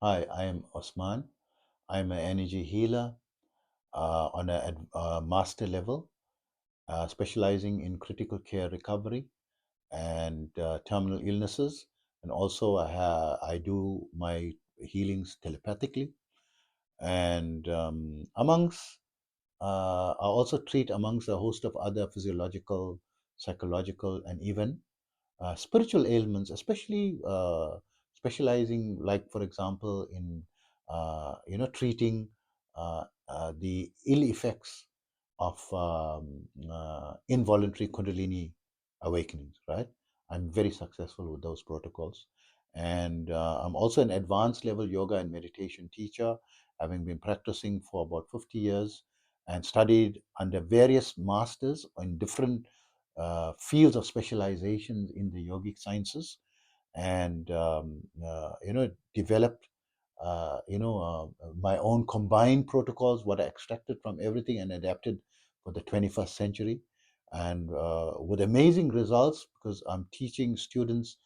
Hi, I am Osman. I'm an energy healer on a master level, specializing in critical care recovery and terminal illnesses. And also, I do my healings telepathically. And I also treat amongst a host of other physiological, psychological, and even spiritual ailments, especially specializing, like for example, in treating the ill effects of involuntary Kundalini awakenings. Right, I'm very successful with those protocols, and I'm also an advanced level yoga and meditation teacher, having been practicing for about 50 years and studied under various masters in different fields of specializations in the yogic sciences, and developed my own combined protocols, what I extracted from everything and adapted for the 21st century, and with amazing results, because I'm teaching students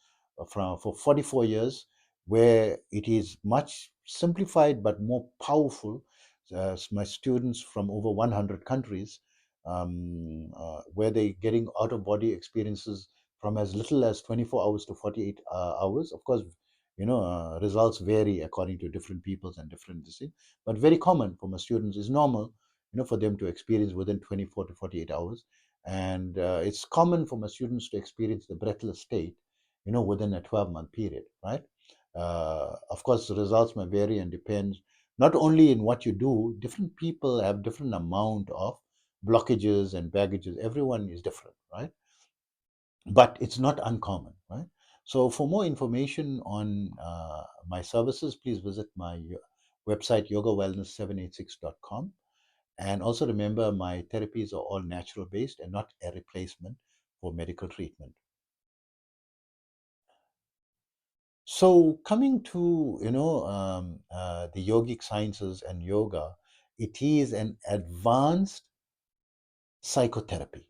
for 44 years, where it is much simplified but more powerful. My students from over 100 countries, where they're getting out of body experiences from as little as 24 hours to 48 hours. Of course, results vary according to different peoples and different disease, but very common for my students is normal, for them to experience within 24 to 48 hours. And it's common for my students to experience the breathless state, within a 12-month period, right? Of course, the results may vary and depend not only in what you do. Different people have different amount of blockages and baggages. Everyone is different, right? But it's not uncommon, right? So for more information on my services, please visit my website, yogawellness786.com. And also remember, my therapies are all natural based and not a replacement for medical treatment. So coming to the yogic sciences and yoga, it is an advanced psychotherapy.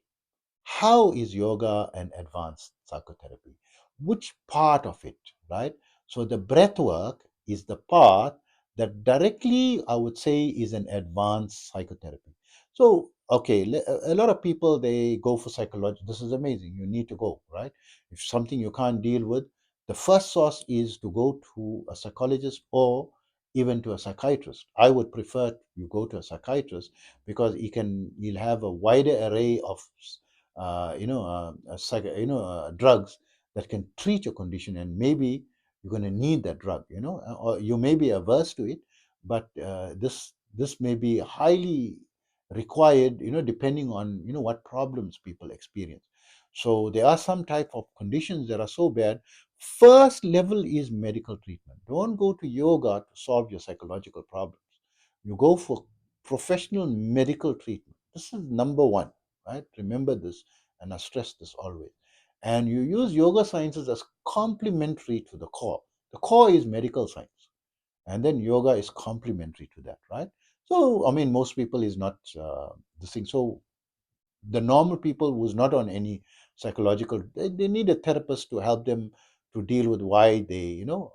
How is yoga an advanced psychotherapy? Which part of it, right? So the breath work is the part that directly, I would say, is an advanced psychotherapy. So, okay, a lot of people, they go for psychology. This is amazing. You need to go, right? If something you can't deal with, the first source is to go to a psychologist or even to a psychiatrist. I would prefer you go to a psychiatrist, because you'll have a wider array of drugs that can treat your condition, and maybe you're going to need that drug, or you may be averse to it, but this may be highly required, depending on what problems people experience. So there are some type of conditions that are so bad. First level is medical treatment. Don't go to yoga to solve your psychological problems. You go for professional medical treatment. This is number one, right? Remember this, and I stress this always. And you use yoga sciences as complementary to the core. The core is medical science, and then yoga is complementary to that, right? So, I mean, most people is not this thing. So the normal people who's not on any psychological, they need a therapist to help them to deal with why they are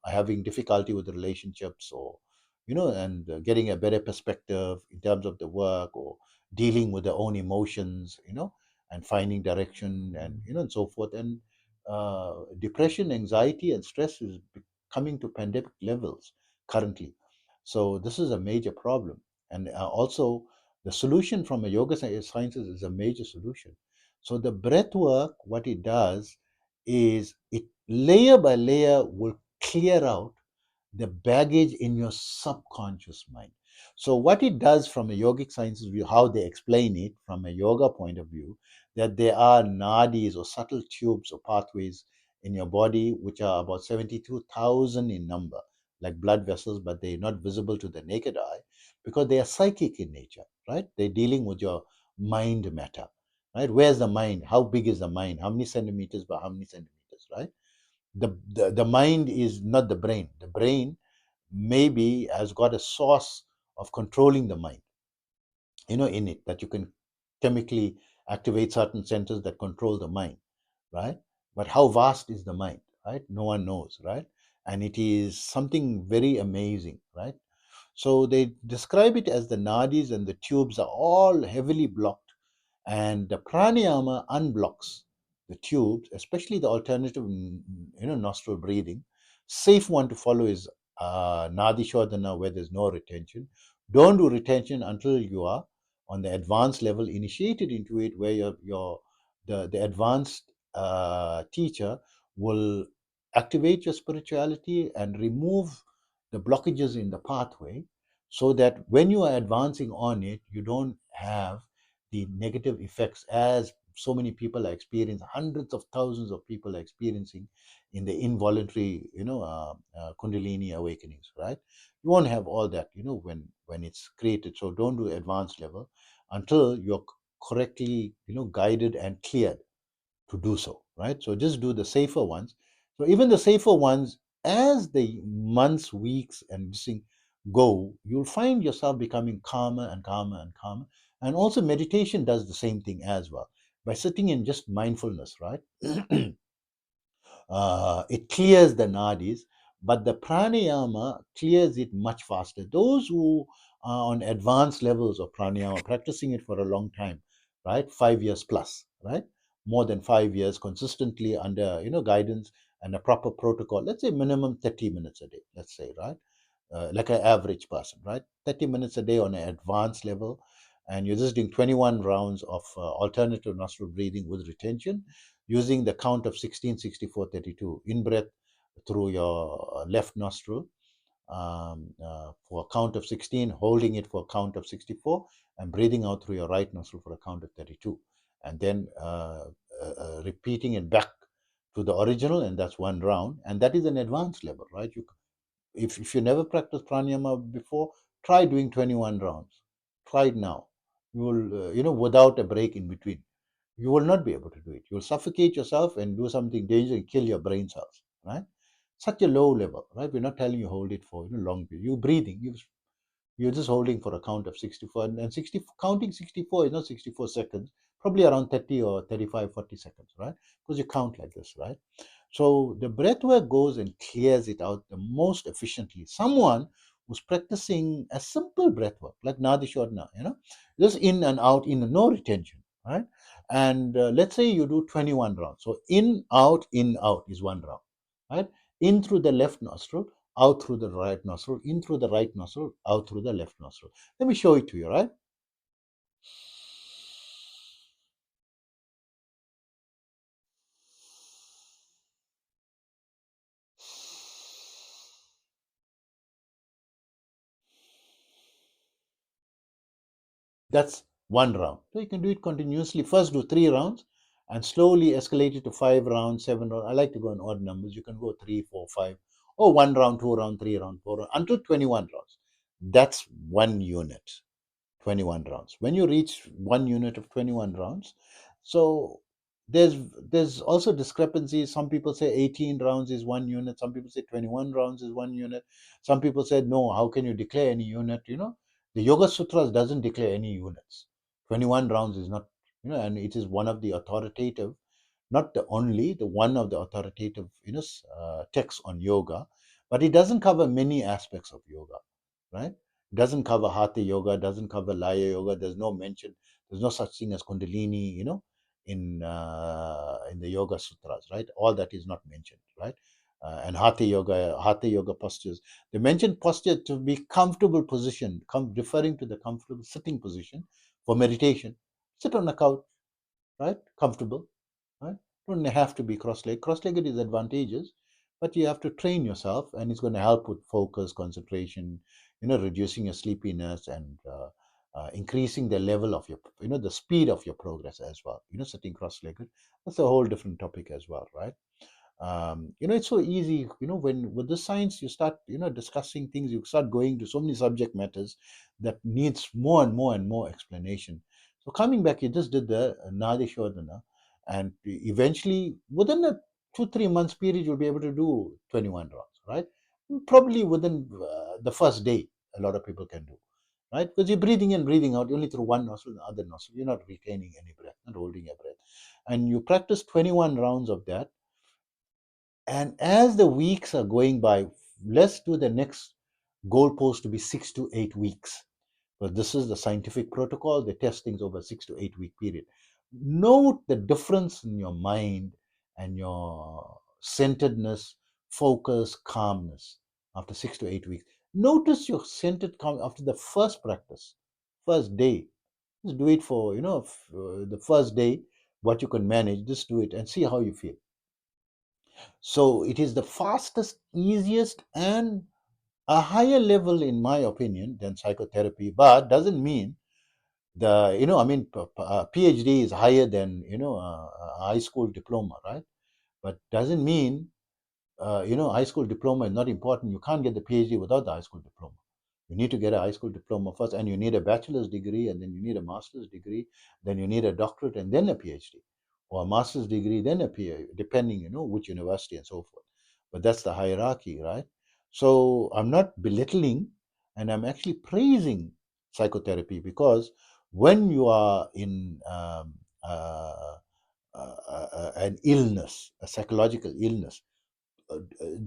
having difficulty with the relationships, or and getting a better perspective in terms of the work, or dealing with their own emotions, and finding direction, and and so forth. And depression, anxiety, and stress is coming to pandemic levels currently. So this is a major problem. And also, the solution from a yoga sciences is a major solution. So the breath work, what it does is it layer by layer will clear out the baggage in your subconscious mind. So what it does from a yogic sciences view, how they explain it from a yoga point of view, that there are nadis or subtle tubes or pathways in your body which are about 72,000 in number, like blood vessels, but they're not visible to the naked eye because they are psychic in nature, right? They're dealing with your mind matter, right? Where's the mind? How big is the mind? How many centimeters by how many centimeters, right? The mind is not the brain. The brain maybe has got a source of controlling the mind, in it, that you can chemically activate certain centers that control the mind, right? But how vast is the mind, right? No one knows, right? and it is something very amazing, right? So they describe it as the nadis and the tubes are all heavily blocked, and the pranayama unblocks the tubes, especially the alternative, nostril breathing. Safe one to follow is nadi shodhana, where there's no retention. Don't do retention until you are on the advanced level, initiated into it, where the advanced teacher will activate your spirituality and remove the blockages in the pathway, so that when you are advancing on it, you don't have the negative effects as so many people are experiencing, hundreds of thousands of people are experiencing in the involuntary, kundalini awakenings, right? You won't have all that, when it's created. So don't do advanced level until you're correctly, guided and cleared to do so, right? So just do the safer ones. So even the safer ones, as the months, weeks, and this thing go, you'll find yourself becoming calmer and calmer and calmer. And also meditation does the same thing as well. By sitting in just mindfulness, right? It clears the nadis, but the pranayama clears it much faster. Those who are on advanced levels of pranayama, practicing it for a long time, right, 5 years plus, right, more than 5 years, consistently under guidance and a proper protocol. Let's say minimum 30 minutes a day. Let's say, right, like an average person, right? 30 minutes a day on an advanced level, and you're just doing 21 rounds of alternative nostril breathing with retention, using the count of 16, 64, 32. In breath through your left nostril for a count of 16, holding it for a count of 64, and breathing out through your right nostril for a count of 32. And then repeating it back to the original, and that's one round. And that is an advanced level, right? If you never practiced pranayama before, try doing 21 rounds. Try it now. You will, without a break in between. You will not be able to do it. You'll suffocate yourself and do something dangerous and kill your brain cells, right? Such a low level, right? We're not telling you hold it for long period. You're breathing. You're just holding for a count of 64, and 60, counting 64 is not 64 seconds, probably around 30 or 35, 40 seconds, right? Because you count like this, right? So the breath work goes and clears it out the most efficiently. Someone who's practicing a simple breath work like Nadi Shodhana, just in and out, in no retention, right? And let's say you do 21 rounds. So in, out is one round, right? In through the left nostril, out through the right nostril, in through the right nostril, out through the left nostril. Let me show it to you, right? That's one round. So you can do it continuously. First, do 3 rounds and slowly escalate it to 5 rounds, 7 rounds. I like to go in odd numbers. You can go three, four, five, or 1 round, 2 round, 3 round, 4 round, until 21 rounds. That's 1 unit. 21 rounds. When you reach 1 unit of 21 rounds, so there's there's also discrepancies. Some people say 18 rounds is 1 unit, some people say 21 rounds is 1 unit, some people said no, how can you declare any unit? The Yoga Sutras doesn't declare any units. 21 rounds is not, and it is one of the authoritative, not the only, the one of the authoritative texts on yoga, but it doesn't cover many aspects of yoga, right? Doesn't cover hatha yoga, doesn't cover laya yoga. There's no mention, there's no such thing as kundalini, in the Yoga Sutras, right? All that is not mentioned, right? And hatha yoga postures, they mention posture to be comfortable position, referring to the comfortable sitting position for meditation. Sit on a couch, right? Comfortable, right? Don't have to be cross-legged. Cross-legged is advantageous, but you have to train yourself, and it's going to help with focus, concentration, reducing your sleepiness, and increasing the level of your, the speed of your progress as well. Sitting cross-legged, that's a whole different topic as well, right? It's so easy, when with the science you start, discussing things, you start going to so many subject matters that needs more and more and more explanation. So coming back, you just did the Nadi Shodhana, and eventually within a 2 3 months period you'll be able to do 21 rounds, right? Probably within the first day a lot of people can do, right? Because you're breathing in, breathing out only through one nostril and the other nostril. You're not retaining any breath, not holding your breath, and you practice 21 rounds of that. And as the weeks are going by, let's do the next goalpost to be 6 to 8 weeks. But this is the scientific protocol. They test things over 6 to 8 week period. Note the difference in your mind and your centeredness, focus, calmness after 6 to 8 weeks. Notice your centered calm after the first practice, first day. Just do it for the first day. What you can manage, just do it and see how you feel. So it is the fastest, easiest, and a higher level, in my opinion, than psychotherapy. But doesn't mean PhD is higher than a high school diploma, right? But doesn't mean high school diploma is not important. You can't get the PhD without the high school diploma. You need to get a high school diploma first, and you need a bachelor's degree, and then you need a master's degree, then you need a doctorate, and then a PhD, or a master's degree, then a PhD, depending, which university and so forth. But that's the hierarchy, right? So I'm not belittling, and I'm actually praising psychotherapy because when you are in an illness, a psychological illness,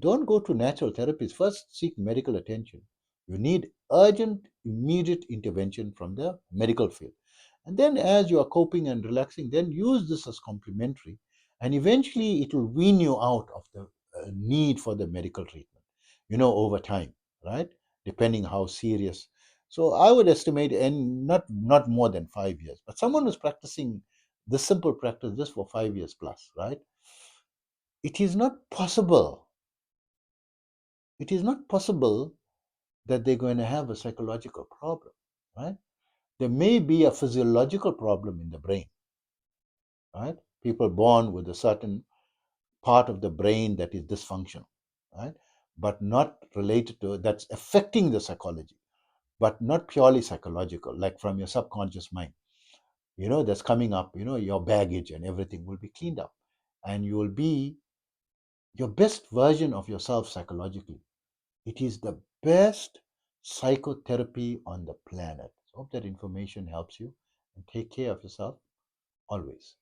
don't go to natural therapies. First, seek medical attention. You need urgent, immediate intervention from the medical field. And then, as you are coping and relaxing, then use this as complementary. And eventually, it will wean you out of the need for the medical treatment, over time, right? Depending how serious. So, I would estimate, and not more than 5 years. But someone who's practicing this simple practice just for 5 years plus, right? It is not possible it is not possible that they're going to have a psychological problem, right? There may be a physiological problem in the brain, right? People born with a certain part of the brain that is dysfunctional, right? But not related to that's affecting the psychology, but not purely psychological, like from your subconscious mind, that's coming up, your baggage and everything will be cleaned up. And you will be your best version of yourself psychologically. It is the best psychotherapy on the planet. Hope that information helps you and take care of yourself always.